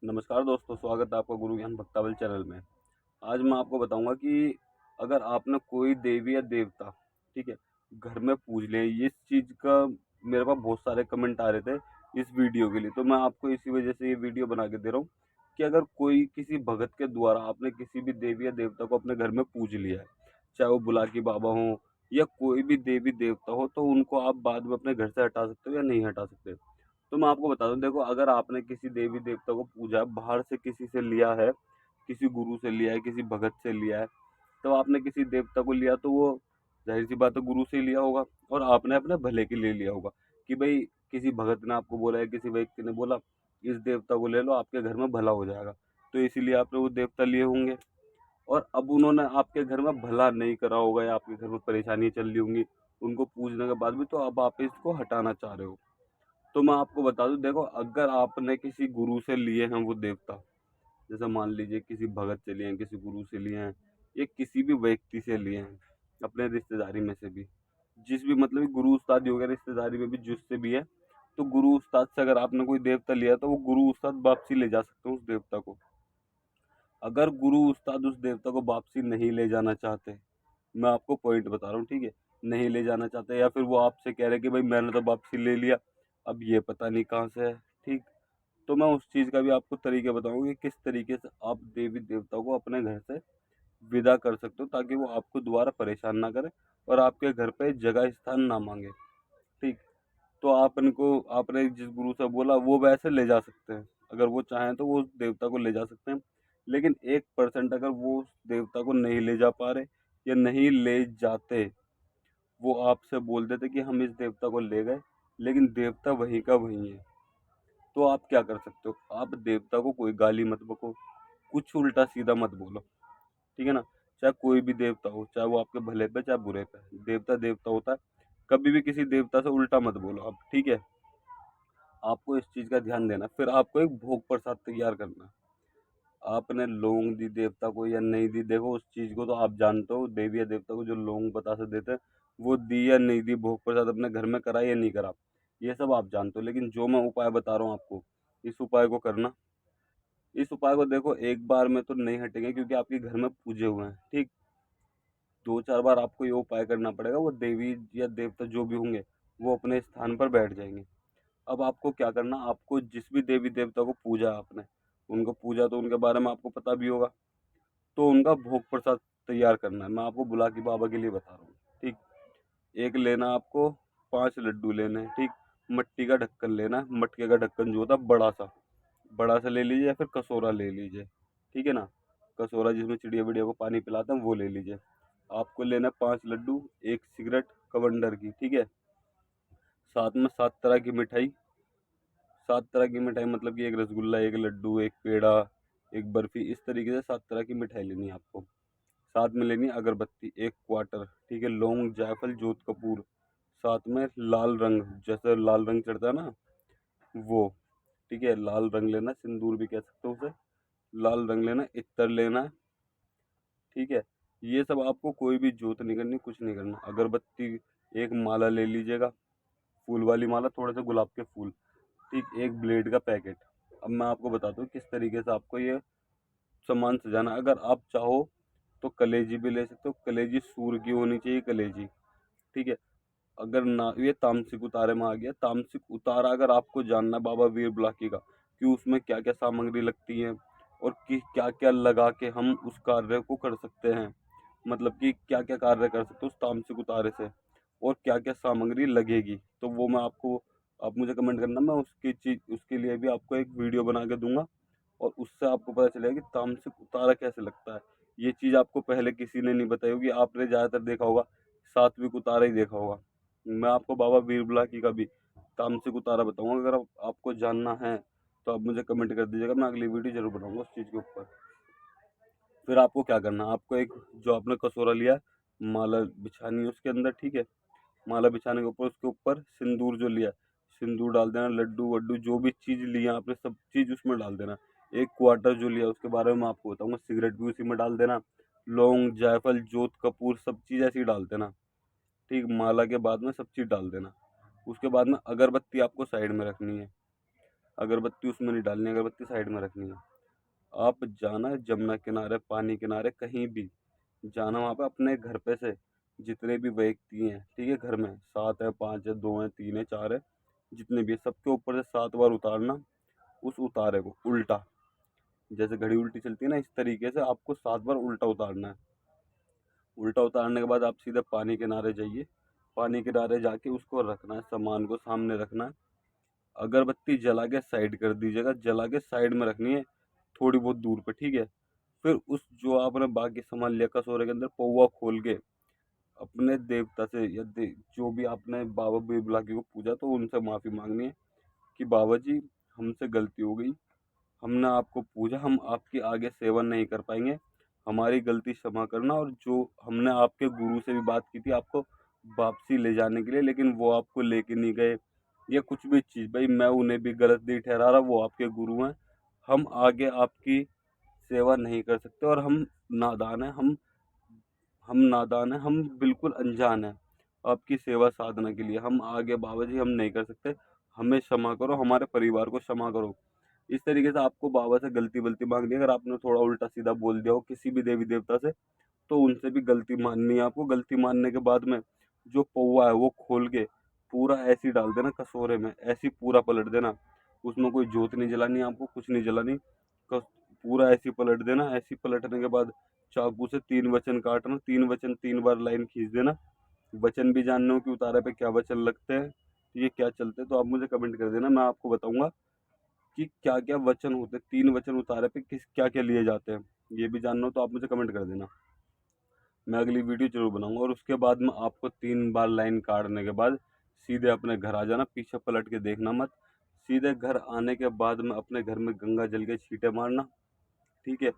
नमस्कार दोस्तों, स्वागत है आपका गुरु ज्ञान भक्तावल चैनल में। आज मैं आपको बताऊंगा कि अगर आपने कोई देवी या देवता, ठीक है, घर में पूज लिया, इस चीज़ का मेरे पास बहुत सारे कमेंट आ रहे थे इस वीडियो के लिए, तो मैं आपको इसी वजह से ये वीडियो बना के दे रहा हूँ कि अगर कोई किसी भगत के द्वारा आपने किसी भी देवी या देवता को अपने घर में पूज लिया है, चाहे वो बुलाकी बाबा हो या कोई भी देवी देवता हो, तो उनको आप बाद में अपने घर से हटा सकते हो या नहीं हटा सकते। तो मैं आपको बता दूं, देखो, अगर आपने किसी देवी देवता को पूजा बाहर से किसी से लिया है, किसी गुरु से लिया है, किसी भगत से लिया है, तो आपने किसी देवता को लिया तो वो जाहिर सी बात है गुरु से ही लिया होगा और आपने अपने भले के लिए लिया होगा कि भाई किसी भगत ने आपको बोला है, किसी व्यक्ति ने बोला इस देवता को ले लो, आपके घर में भला हो जाएगा, तो इसीलिए आपने वो देवता लिए होंगे। और अब उन्होंने आपके घर में भला नहीं करा होगा या आपके घर में परेशानी चल रही होंगी उनको पूजने के बाद भी, तो अब आप इसको हटाना चाह रहे हो। तो मैं आपको बता दूं, देखो, अगर आपने किसी गुरु से लिए हैं वो देवता, जैसे मान लीजिए किसी भगत से लिए हैं, किसी गुरु से लिए हैं, या किसी भी व्यक्ति से लिए हैं, अपने रिश्तेदारी में से भी, जिस भी मतलब कि गुरु उस्ताद हो गया, रिश्तेदारी में भी जिससे भी है, तो गुरु उस्ताद से अगर आपने कोई देवता लिया तो वो गुरु उस्ताद वापसी ले जा सकते हैं उस देवता को। अगर गुरु उस्ताद उस देवता को वापसी नहीं ले जाना चाहते, मैं आपको पॉइंट बता रहा हूँ, ठीक है, नहीं ले जाना चाहते, या फिर वो आपसे कह रहे कि भाई मैंने तो वापसी ले लिया, अब ये पता नहीं कहाँ से है, ठीक, तो मैं उस चीज़ का भी आपको तरीके बताऊंगा कि किस तरीके से आप देवी देवताओं को अपने घर से विदा कर सकते हो ताकि वो आपको दोबारा परेशान ना करे और आपके घर पे जगह स्थान ना मांगे। ठीक, तो आप इनको, आपने जिस गुरु से बोला वो वैसे ले जा सकते हैं, अगर वो चाहें तो वो उस देवता को ले जा सकते हैं। लेकिन 1% अगर वो उस देवता को नहीं ले जा पा रहे या नहीं ले जाते, वो आपसे बोल देते कि हम इस देवता को ले गए लेकिन देवता वहीं का वहीं है, तो आप क्या कर सकते हो, आप देवता को कोई गाली मत बको, कुछ उल्टा सीधा मत बोलो, ठीक है ना। चाहे कोई भी देवता हो, चाहे वो आपके भले पे चाहे बुरे पे, देवता देवता होता है। कभी भी किसी देवता से उल्टा मत बोलो आप, ठीक है। आपको इस चीज़ का ध्यान देना, फिर आपको एक भोग प्रसाद तैयार करना। आपने लौंग दी देवता को या नहीं दी, देखो उस चीज़ को तो आप जानते हो, देवी या देवता को जो लौंग बतासे देते हैं, वो दी या नहीं दी, भोग प्रसाद अपने घर में करा या नहीं करा, ये सब आप जानते हो। लेकिन जो मैं उपाय बता रहा हूँ आपको, इस उपाय को करना। इस उपाय को देखो, एक बार में तो नहीं हटेंगे क्योंकि आपके घर में पूजे हुए हैं, ठीक, 2-4 बार आपको ये उपाय करना पड़ेगा, वो देवी या देवता जो भी होंगे वो अपने स्थान पर बैठ जाएंगे। अब आपको क्या करना, आपको जिस भी देवी देवता को पूजा आपने, उनको पूजा तो उनके बारे में आपको पता भी होगा, तो उनका भोग प्रसाद तैयार करना है। मैं आपको बुलाकी बाबा के लिए बता रहा हूँ, ठीक। एक लेना आपको, 5 लड्डू लेने हैं, ठीक। मट्टी का ढक्कन लेना है, मटके का ढक्कन जो होता है बड़ा सा ले लीजिए, या फिर कसोरा ले लीजिए, ठीक है ना। कसोरा जिसमें चिड़िया विड़िया को पानी पिलाते हैं वो ले लीजिए। आपको लेना है 5 लड्डू, एक सिगरेट कवंडर की, ठीक है, साथ में 7 तरह की मिठाई। 7 तरह की मिठाई मतलब कि एक रसगुल्ला, एक लड्डू, एक पेड़ा, एक बर्फी, इस तरीके से 7 तरह की मिठाई लेनी है आपको। साथ में लेनी है अगरबत्ती, एक क्वार्टर, ठीक है, लौंग जायफल जोत कपूर, साथ में लाल रंग, जैसे लाल रंग चढ़ता है ना वो, ठीक है, लाल रंग लेना, सिंदूर भी कह सकते हो उसे, लाल रंग लेना, इत्र लेना है, ठीक है। ये सब आपको कोई भी जोत नहीं करनी, कुछ नहीं करना। अगरबत्ती, एक माला ले लीजिएगा, फूल वाली माला, थोड़े से गुलाब के फूल, ठीक, एक ब्लेड का पैकेट। अब मैं आपको बताता हूँ किस तरीके से आपको ये सामान सजाना। अगर आप चाहो तो कलेजी भी ले सकते हो, कलेजी सूर की होनी चाहिए, कलेजी, ठीक है। अगर ना, ये तामसिक उतारे में आ गया, तामसिक उतारा अगर आपको जानना है बाबा वीर बुलाकी का कि उसमें क्या क्या सामग्री लगती है और कि क्या क्या लगा के हम उस कार्य को कर सकते हैं, मतलब कि क्या क्या कार्य कर सकते हो उस तामसिक उतारे से और क्या क्या सामग्री लगेगी, तो वो मैं आपको, आप मुझे कमेंट करना, मैं उसकी चीज, उसके लिए भी आपको एक वीडियो बना के दूंगा और उससे आपको पता चलेगा कि तामसिक उतारा कैसे लगता है। ये चीज़ आपको पहले किसी ने नहीं बताई होगी, आपने ज़्यादातर देखा होगा सात्विक उतारा ही देखा होगा। मैं आपको बाबा वीरबुलाकी का भी तामसिक उतारा बताऊंगा। अगर आपको जानना है तो आप मुझे कमेंट कर दीजिएगा, मैं अगली वीडियो जरूर बनाऊंगा उस चीज़ के ऊपर। फिर आपको क्या करना है, आपको एक, जो आपने कसोरा लिया है, माला बिछानी है उसके अंदर, ठीक है। माला बिछाने के ऊपर, उसके ऊपर सिंदूर जो लिया है, सिंदूर डाल देना, लड्डू वड्डू जो भी चीज़ लिया आपने सब चीज़ उसमें डाल देना। एक क्वार्टर जो लिया उसके बारे में मैं आपको बताऊंगा, सिगरेट भी उसी में डाल देना, लौंग जायफल जोत कपूर सब चीज़ ऐसी ही डाल देना, ठीक। माला के बाद में सब चीज़ डाल देना। उसके बाद में अगरबत्ती आपको साइड में रखनी है। अगरबत्ती उसमें नहीं डालनी, अगरबत्ती साइड में रखनी है। आप जाना जमुना किनारे, पानी किनारे, कहीं भी जाना, वहाँ पे अपने घर पे से जितने भी व्यक्ति हैं, ठीक है, घर में 7 है, 5 है, 2 है, 3 है, 4 है, जितने भी है, सबके ऊपर से 7 बार उतारना। उस उतारे को उल्टा, जैसे घड़ी उल्टी चलती है ना, इस तरीके से आपको 7 बार उल्टा उतारना है। उल्टा उतारने के बाद आप सीधे पानी किनारे जाइए। पानी किनारे जाके उसको रखना है, सामान को सामने रखना है। अगरबत्ती जला के साइड कर दीजिएगा, जला के साइड में रखनी है, थोड़ी बहुत दूर पे, ठीक है। फिर उस जो आपने बाकी सामान लिया कटोरे के अंदर, पौवा खोल के अपने देवता से या जो भी आपने बाबा बिरबलागी को पूजा, तो उनसे माफ़ी मांगनी है कि बाबा जी, हमसे गलती हो गई, हमने आपको पूजा, हम आपकी आगे सेवा नहीं कर पाएंगे, हमारी गलती क्षमा करना। और जो हमने आपके गुरु से भी बात की थी आपको वापसी ले जाने के लिए, लेकिन वो आपको लेके नहीं गए, या कुछ भी चीज़, भाई मैं उन्हें भी गलत नहीं ठहरा रहा, वो आपके गुरु हैं, हम आगे आपकी सेवा नहीं कर सकते, और नादान हैं हम नादान हैं, हम बिल्कुल अनजान हैं आपकी सेवा साधना के लिए। हम आगे बाबा जी हम नहीं कर सकते, हमें क्षमा करो, हमारे परिवार को क्षमा करो। इस तरीके से आपको बाबा से गलती वलती मांगनी है। अगर आपने थोड़ा उल्टा सीधा बोल दिया हो किसी भी देवी देवता से, तो उनसे भी गलती माननी है आपको। गलती मानने के बाद में जो पौवा है वो खोल के पूरा ऐसे ही डाल देना कटोरे में, ऐसे ही पूरा पलट देना। उसमें कोई जोत नहीं जलानी आपको, कुछ नहीं जलानी, पूरा ऐसे ही पलट देना। ऐसे ही पलटने के बाद चाकू से 3 वचन काटना, 3 वचन 3 बार लाइन खींच देना। वचन भी जानना हो कि उतारे पे क्या वचन लगते हैं, ये क्या चलते हैं, तो आप मुझे कमेंट कर देना, मैं आपको बताऊंगा कि क्या क्या वचन होते हैं, 3 वचन उतारे पे किस क्या क्या लिए जाते हैं। ये भी जानना हो तो आप मुझे कमेंट कर देना, मैं अगली वीडियो जरूर बनाऊंगा। और उसके बाद में आपको 3 बार लाइन काटने के बाद सीधे अपने घर आ जाना, पीछे पलट के देखना मत। सीधे घर आने के बाद में अपने घर में गंगा जल के छींटे मारना, ठीक है।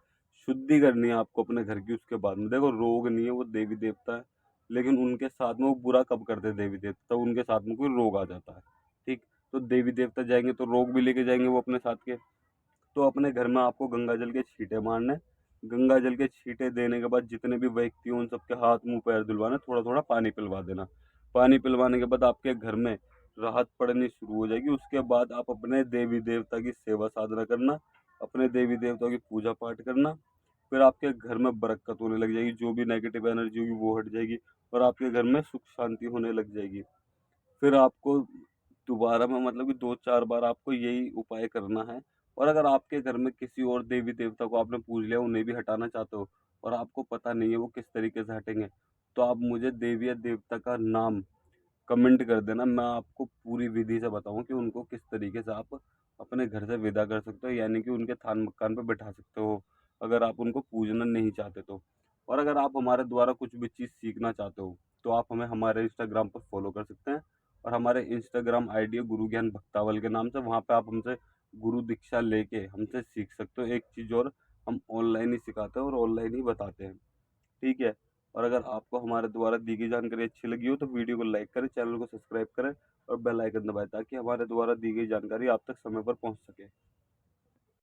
शुद्धि करनी है आपको अपने घर की। उसके बाद में देखो, रोग नहीं है, वो देवी देवता है, लेकिन उनके साथ में वो बुरा कब करते हैं देवी देवता, उनके साथ में कोई रोग आ जाता है, ठीक। तो देवी देवता जाएंगे तो रोग भी लेके जाएंगे वो अपने साथ के। तो अपने घर में आपको गंगा जल के छींटे मारने। गंगा जल के छींटे देने के बाद जितने भी व्यक्ति हैं उन सबके हाथ मुंह पैर धुलवाने, थोड़ा थोड़ा पानी पिलवा देना। पानी पिलवाने के बाद आपके घर में राहत पड़नी शुरू हो जाएगी। उसके बाद आप अपने देवी देवता की सेवा साधना करना, अपने देवी देवता की पूजा पाठ करना। फिर आपके घर में बरकत होने लग जाएगी, जो भी नेगेटिव एनर्जी होगी वो हट जाएगी, और आपके घर में सुख शांति होने लग जाएगी। फिर आपको दोबारा में मतलब कि 2-4 बार आपको यही उपाय करना है। और अगर आपके घर में किसी और देवी देवता को आपने पूज लिया, उन्हें भी हटाना चाहते हो, और आपको पता नहीं है वो किस तरीके से हटेंगे, तो आप मुझे देवी या देवता का नाम कमेंट कर देना, मैं आपको पूरी विधि से बताऊँ कि उनको किस तरीके से आप अपने घर से विदा कर सकते हो, यानी कि उनके थान मकान पे बैठा सकते हो, अगर आप उनको पूजना नहीं चाहते तो। और अगर आप हमारे द्वारा कुछ भी चीज़ सीखना चाहते हो, तो आप हमें हमारे इंस्टाग्राम पर फॉलो कर सकते हैं। और हमारे इंस्टाग्राम आईडी है गुरु ज्ञान भक्तावल के नाम से, वहाँ पे आप हमसे गुरु दीक्षा लेके हमसे सीख सकते हो। एक चीज़ और, हम ऑनलाइन ही सिखाते हैं और ऑनलाइन ही बताते हैं, ठीक है। और अगर आपको हमारे द्वारा दी गई जानकारी अच्छी लगी हो तो वीडियो को लाइक करें, चैनल को सब्सक्राइब करें, और बेल आइकन दबाएं, ताकि हमारे द्वारा दी गई जानकारी आप तक समय पर पहुंच सके।